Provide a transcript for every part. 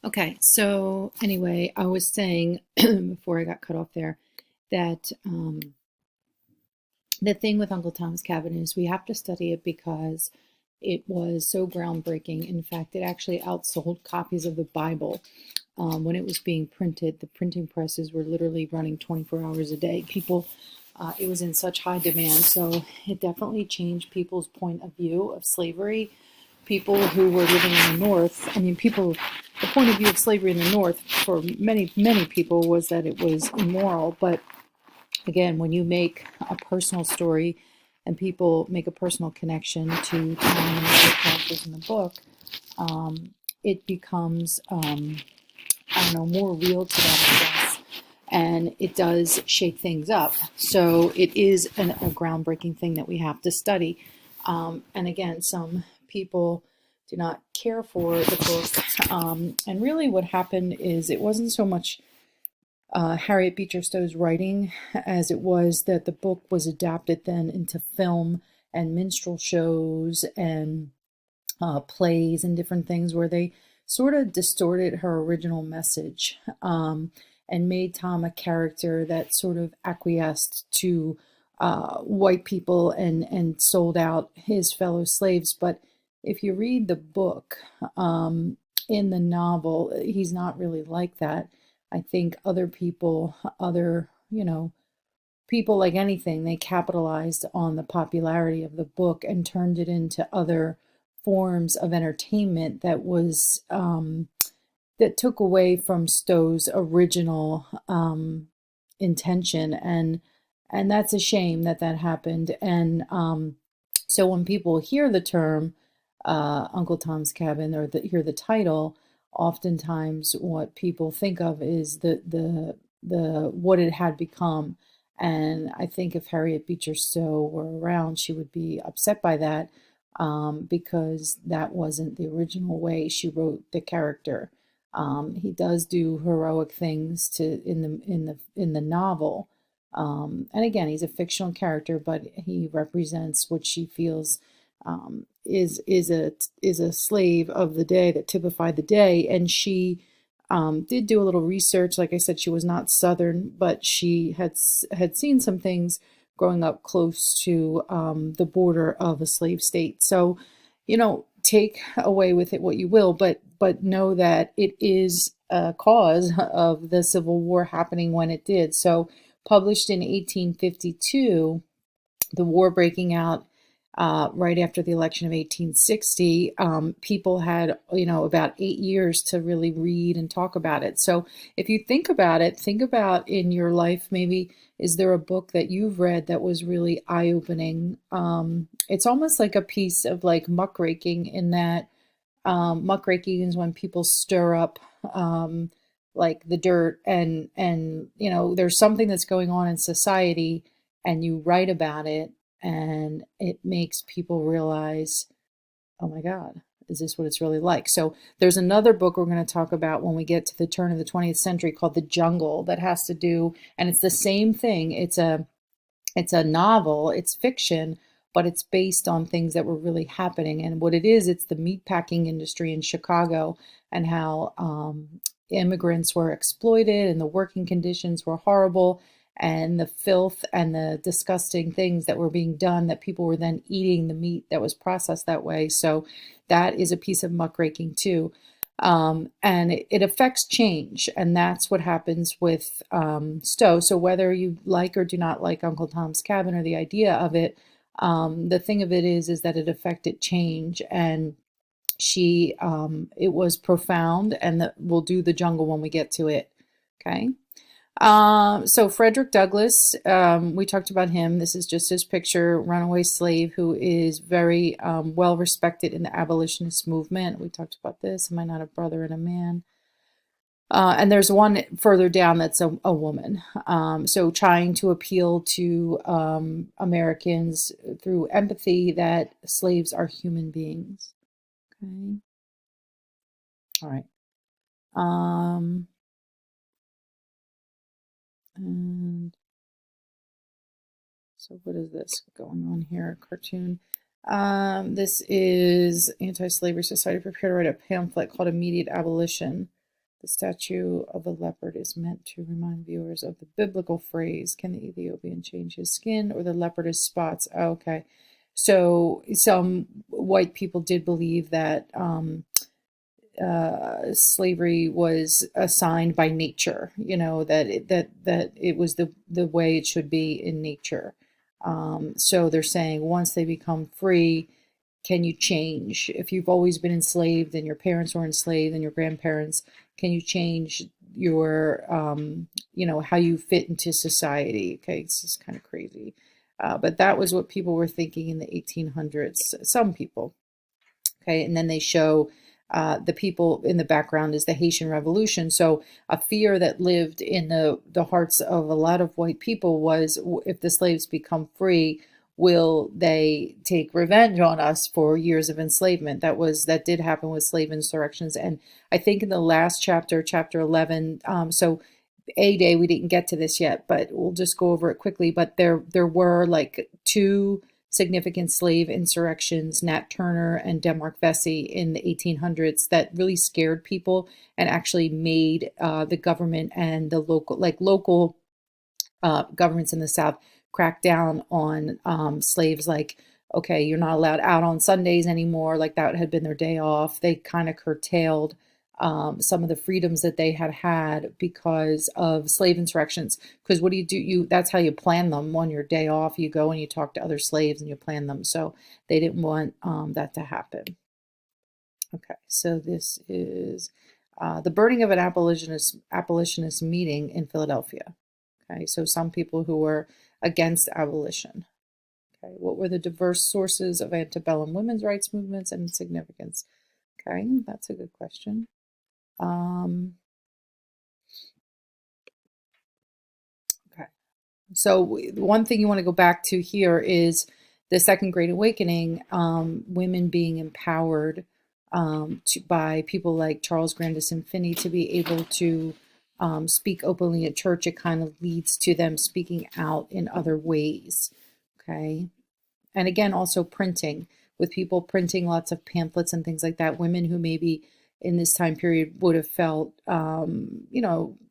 Okay, so anyway, I was saying before I got cut off there that the thing with Uncle Tom's Cabin is we have to study it because it was so groundbreaking. In fact, it actually outsold copies of the Bible. When it was being printed, the printing presses were literally running 24 hours a day. It was in such high demand, so it definitely changed people's point of view of slavery. People who were living in the North, the point of view of slavery in the North for many, many people was that it was immoral. But again, when you make a personal story and people make a personal connection to time and the characters in the book, it becomes, I don't know, more real to them, I guess. And it does shake things up. So it is a groundbreaking thing that we have to study. And again, some people do not care for the book. And really what happened is it wasn't so much Harriet Beecher Stowe's writing as it was that the book was adapted then into film and minstrel shows and plays and different things where they sort of distorted her original message, and made Tom a character that sort of acquiesced to white people and sold out his fellow slaves. But if you read the book, in the novel, he's not really like that. I think other people, people like anything, they capitalized on the popularity of the book and turned it into other forms of entertainment that took away from Stowe's original intention, and that's a shame that that happened. And so when people hear the term Uncle Tom's Cabin or hear the title, oftentimes what people think of is the what it had become. And I think if Harriet Beecher Stowe were around, she would be upset by that, because that wasn't the original way she wrote the character. He does do heroic things in the novel, and again, he's a fictional character, but he represents what she feels is a slave of the day that typified the day. And she did do a little research. Like I said, she was not Southern, but she had seen some things growing up close to the border of a slave state. So, take away with it what you will, but know that it is a cause of the Civil War happening when it did. So, published in 1852, the war breaking out right after the election of 1860, people had, about 8 years to really read and talk about it. So if you think about it, think about in your life, maybe, is there a book that you've read that was really eye-opening? It's almost like a piece of like muckraking, in that muckraking is when people stir up like the dirt, and there's something that's going on in society, and you write about it, and it makes people realize, oh my God, is this what it's really like? So there's another book we're going to talk about when we get to the turn of the 20th century called The Jungle, that has to do, and it's the same thing. It's a novel, it's fiction, but it's based on things that were really happening. And what it is, it's the meatpacking industry in Chicago, and how immigrants were exploited and the working conditions were horrible, and the filth and the disgusting things that were being done, that people were then eating the meat that was processed that way. So that is a piece of muckraking too. And it affects change, and that's what happens with Stowe. So whether you like or do not like Uncle Tom's Cabin or the idea of it, the thing of it is that it affected change, and it was profound, and we'll do The Jungle when we get to it. Okay. So Frederick Douglass, we talked about him. This is just his picture, runaway slave who is very well respected in the abolitionist movement. We talked about this. Am I not a brother and a man? And there's one further down that's a woman. So trying to appeal to Americans through empathy that slaves are human beings. Okay. All right. And so what is this going on here? Cartoon. This is Anti-Slavery Society prepared to write a pamphlet called Immediate Abolition. The statue of the leopard is meant to remind viewers of the biblical phrase, can the Ethiopian change his skin, or the leopard his spots? Oh, okay. So some white people did believe that slavery was assigned by nature, that it was the way it should be in nature. So they're saying once they become free, can you change? If you've always been enslaved and your parents were enslaved and your grandparents, can you change your, how you fit into society? Okay, this is kind of crazy. But that was what people were thinking in the 1800s, some people. Okay, and then they show the people in the background is the Haitian Revolution. So a fear that lived in the hearts of a lot of white people was, if the slaves become free, will they take revenge on us for years of enslavement? That did happen with slave insurrections. And I think in the last chapter, chapter 11, so A Day, we didn't get to this yet, but we'll just go over it quickly. But there were like two significant slave insurrections, Nat Turner and Denmark Vesey in the 1800s, that really scared people and actually made the government and the local governments in the South crack down on slaves. Like, okay, you're not allowed out on Sundays anymore. Like that had been their day off. They kind of curtailed some of the freedoms that they had because of slave insurrections. Because what do? That's how you plan them. On your day off, you go and you talk to other slaves and you plan them. So they didn't want that to happen. Okay, so this is the burning of an abolitionist meeting in Philadelphia. Okay, so some people who were against abolition. Okay, what were the diverse sources of antebellum women's rights movements and significance? Okay, that's a good question. Okay, so one thing you want to go back to here is the Second Great Awakening, women being empowered by people like Charles Grandison Finney to be able to speak openly at church. It kind of leads to them speaking out in other ways. Okay. And again, also printing, with people printing lots of pamphlets and things like that. Women who maybe in this time period would have felt,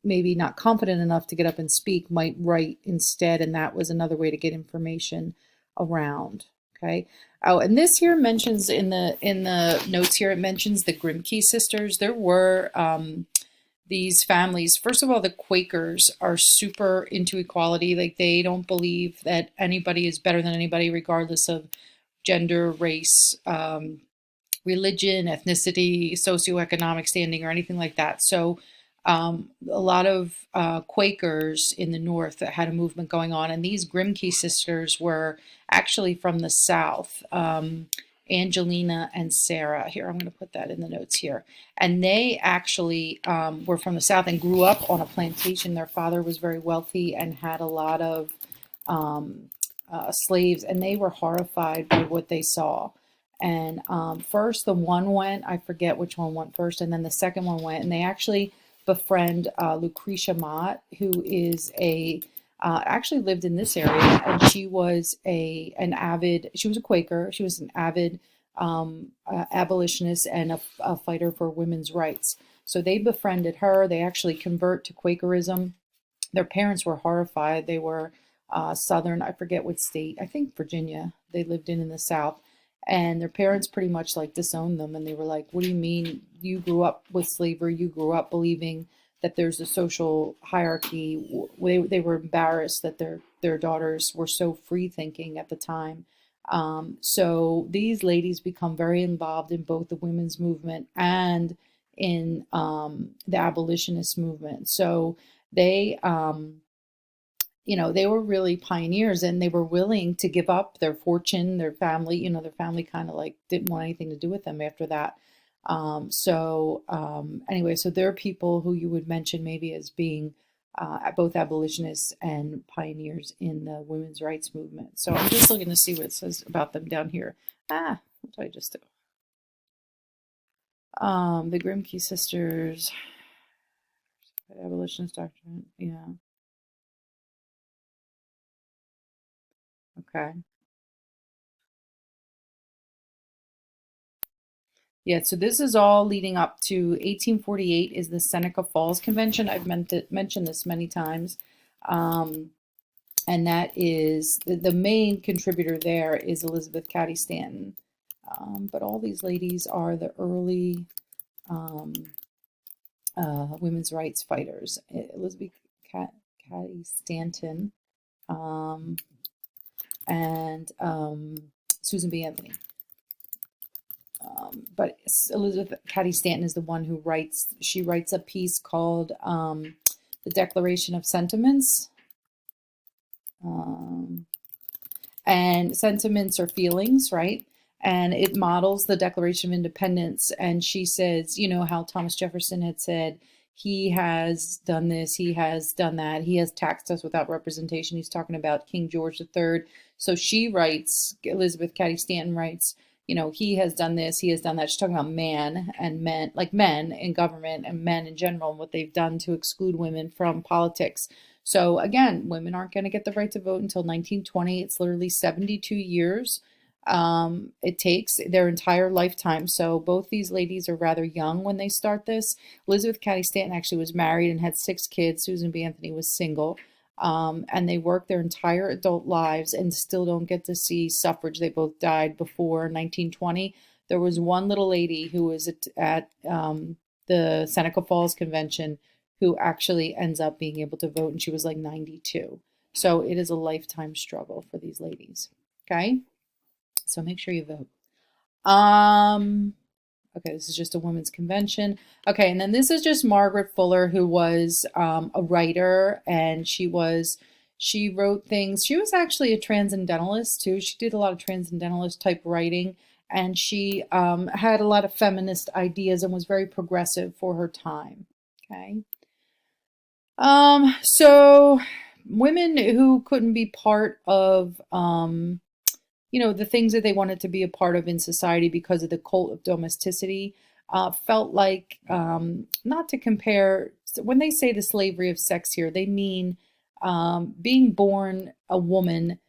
maybe not confident enough to get up and speak, might write instead. And that was another way to get information around. Okay. Oh, and this here mentions in the notes here, it mentions the Grimke sisters. There were these families. First of all, the Quakers are super into equality. Like they don't believe that anybody is better than anybody, regardless of gender, race, religion, ethnicity, socioeconomic standing, or anything like that. So a lot of Quakers in the North that had a movement going on, and these Grimke sisters were actually from the South. Angelina and Sarah. Here, I'm going to put that in the notes here. And they actually were from the South and grew up on a plantation. Their father was very wealthy and had a lot of slaves, and they were horrified by what they saw. And first, the one went, I forget which one went first, and then the second one went, and they actually befriend Lucretia Mott, who is actually lived in this area, and she was she was a Quaker, she was an avid abolitionist and a fighter for women's rights. So they befriended her. They actually convert to Quakerism. Their parents were horrified. They were Southern, I forget what state, I think Virginia, they lived in the South. And their parents pretty much like disowned them. And they were like, what do you mean you grew up with slavery? You grew up believing that there's a social hierarchy. They were embarrassed that their daughters were so free thinking at the time. So these ladies become very involved in both the women's movement and in the abolitionist movement. So they, they were really pioneers, and they were willing to give up their fortune, their family. Their family kind of like didn't want anything to do with them after that. Anyway, so there are people who you would mention maybe as being both abolitionists and pioneers in the women's rights movement. So I'm just looking to see what it says about them down here. What did I just do? The Grimke sisters, abolitionist doctrine. Yeah. Okay. Yeah, so this is all leading up to 1848 is the Seneca Falls Convention. I've mentioned this many times. Um, and that is the main contributor there is Elizabeth Cady Stanton. But all these ladies are the early um, women's rights fighters. Elizabeth Cady Stanton um, and Susan B. Anthony. But Elizabeth Cady Stanton is the one who she writes a piece called The Declaration of Sentiments. And sentiments are feelings, right? And it models the Declaration of Independence. And she says, you know, how Thomas Jefferson had said, he has done this, he has done that, he has taxed us without representation. He's talking about King George III. So she writes, Elizabeth Cady Stanton writes, you know, he has done this, he has done that. She's talking about man and men, like men in government and men in general, and what they've done to exclude women from politics. So again, women aren't going to get the right to vote until 1920. It's literally 72 years. It takes their entire lifetime. So both these ladies are rather young when they start this. Elizabeth Cady Stanton actually was married and had 6 kids. Susan B. Anthony was single. And they worked their entire adult lives and still don't get to see suffrage. They both died before 1920. There was one little lady who was at the Seneca Falls Convention who actually ends up being able to vote, and she was like 92. So it is a lifetime struggle for these ladies. Okay, so make sure you vote. Okay, this is just a women's convention. Okay, and then this is just Margaret Fuller, who was a writer, and she wrote things. She was actually a transcendentalist too. She did a lot of transcendentalist type writing, and she had a lot of feminist ideas and was very progressive for her time. Okay. So women who couldn't be part of, you know, the things that they wanted to be a part of in society because of the cult of domesticity, felt like, not to compare, when they say the slavery of sex here, they mean being born a woman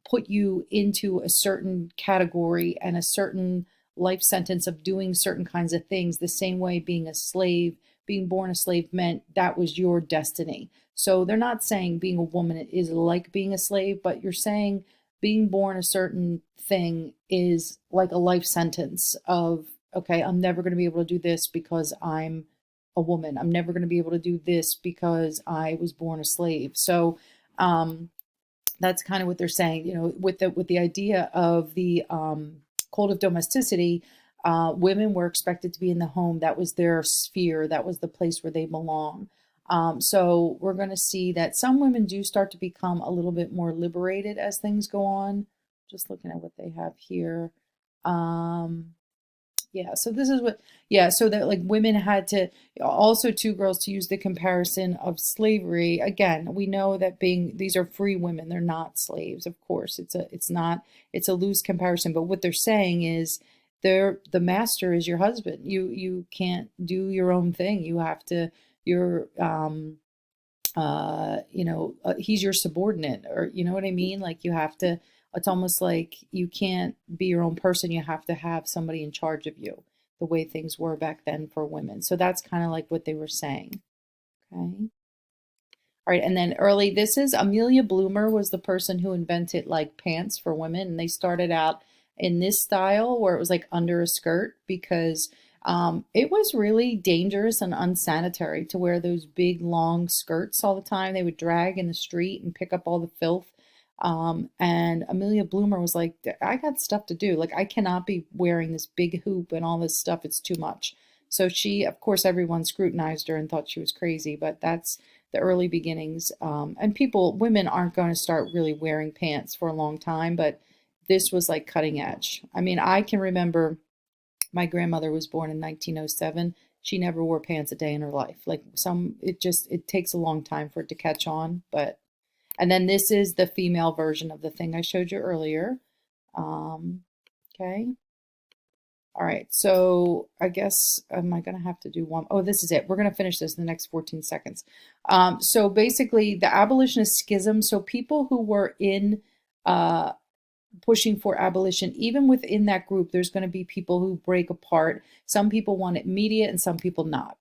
put you into a certain category and a certain life sentence of doing certain kinds of things, the same way being a slave, being born a slave meant that was your destiny. So they're not saying being a woman is like being a slave, but you're saying being born a certain thing is like a life sentence of, okay, I'm never going to be able to do this because I'm a woman. I'm never going to be able to do this because I was born a slave. So that's kind of what they're saying, you know, with the idea of the cult of domesticity. Women were expected to be in the home. That was their sphere. That was the place where they belong. So we're going to see that some women do start to become a little bit more liberated as things go on. Just looking at what they have here. Yeah, so this is what, yeah, so that like women had to, also two girls, to use the comparison of slavery. Again, we know that these are free women, they're not slaves, of course. It's a loose comparison, but what they're saying is the master is your husband. You can't do your own thing. You have to, you're, he's your subordinate, or you know what I mean? Like you have to, it's almost like you can't be your own person. You have to have somebody in charge of you, the way things were back then for women. So that's kind of like what they were saying. Okay. All right. And then this is Amelia Bloomer was the person who invented like pants for women. And they started out in this style where it was like under a skirt because it was really dangerous and unsanitary to wear those big long skirts all the time. They would drag in the street and pick up all the filth. And Amelia Bloomer was like, I got stuff to do. Like, I cannot be wearing this big hoop and all this stuff. It's too much. So she, of course, everyone scrutinized her and thought she was crazy, but that's the early beginnings. And women aren't going to start really wearing pants for a long time, but this was like cutting edge. I mean, I can remember my grandmother was born in 1907. She never wore pants a day in her life. Like it takes a long time for it to catch on, but. And then this is the female version of the thing I showed you earlier. Okay. All right. So I guess, am I going to have to do one? Oh, this is it. We're going to finish this in the next 14 seconds. So basically the abolitionist schism. So people who were in pushing for abolition, even within that group, there's going to be people who break apart. Some people want it immediate and some people not.